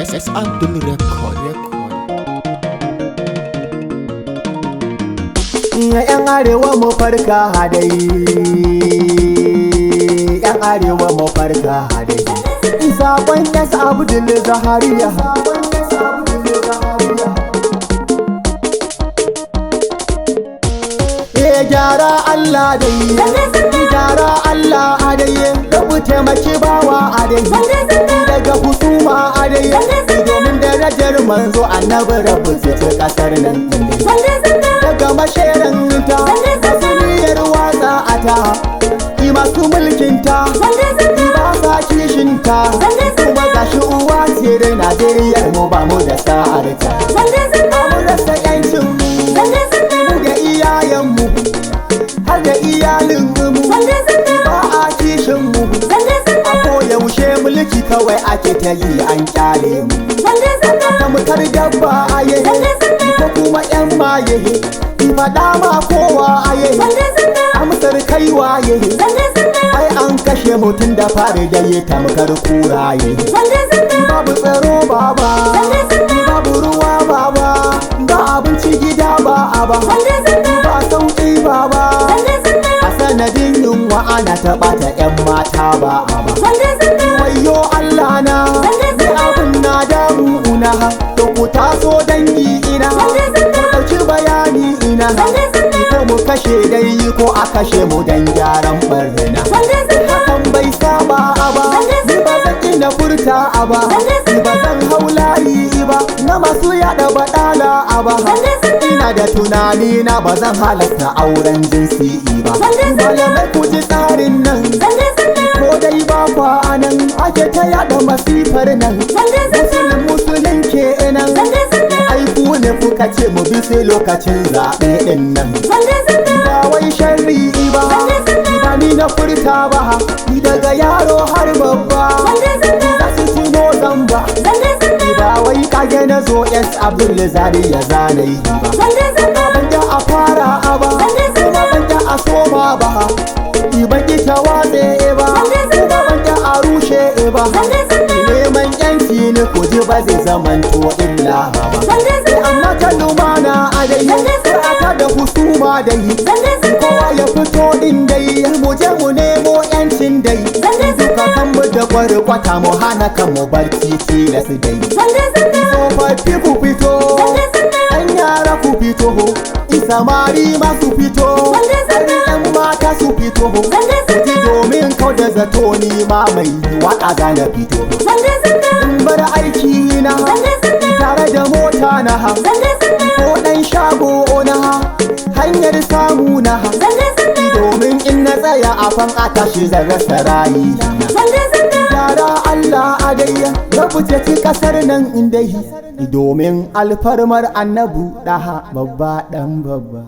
SS Abdul Record. Yan arewa mu farka hadai, yan arewa mu farka hadai. Sabon SS Abdul Zahariya, gyara Allah dai, gyara Allah a dai, rabu taimaki bawa a dai, daga husuma a dai, domin darajar manzo annabi rabu su ci kasar nan daga masheran ta, masu niyyar watsa a ta, masu mulkin ta, ba sa kishin ta, kuma gashi uwa ce da Najeriyar mu ba mu da sa'ar ta, mu rasa yancin mu da iyayen mu har da iyalin mu, ba a kishin mu, a koyaushe mulki kawai ake ta yi an kyale mu, ta mutar dabba a yahe ko kuma yan maye, faɗa ma kowa a yahe amsar kaiwa yahe, ai an kashe mutum da fari da ya tamkar kuraye, babu tsaro baba, babu ruwa baba, ba abinci gida ba a ba sauƙi baba, a sanadin yunwa ana taɓa ta 'yan mata ba a ba, wayo Allah na ni abin na damuna, to ku taso dangi ina, ku ɗauki bayani ina, ko mu kashe dai ko a kashe mu dan gyaran barna, hakan bai saba a ba, ni ba zan ina furta a ba, ni ba zan hau layi ba, na masu yaɗa baɗala a ba, ina da tunani na ba zan halatta auren jinsi ba, malamai ku ji tsarin nan, ko dai ba kwa anan ake ta yaɗa masifar nan, musulun ke nan, ai ku ne kuka ce mu bi sai lokacin zaɓe ɗin nan, ba wai sharri ba, ba ni na furta ba, ni daga yaro har babba, za su tuno zamba, ba wai kage na zo SS Abdul Zahariya zanayi ba, ban da a fara ba, kuma ban da a soma ba, ban ki ta watse ba, kuma ban da a rushe ba, neman yanci ne ku ji ba zai zamanto illa ba, amma ta lumana a dai, sai aka da husuma dai, kowa ya fito din dai, mu je mu nemo yancin dai, duka kan mu da kwarkwata mu hana kan mu barci tilas dai, tsofaffi ku fito, ɗan yara ku fito, samari masu fito, ɗan mata su fito, ji domin kau da zato ni ma mai waka gana fito, in bar aiki na tare da mota na, ko ɗan shago na hanyar samu na, domin in na tsaya a fan a tashi zan rasa rayi, gyara Allah a dai, rabu ci kasar nan indai, domin alfarmar annabu ɗaha babba ɗan babba.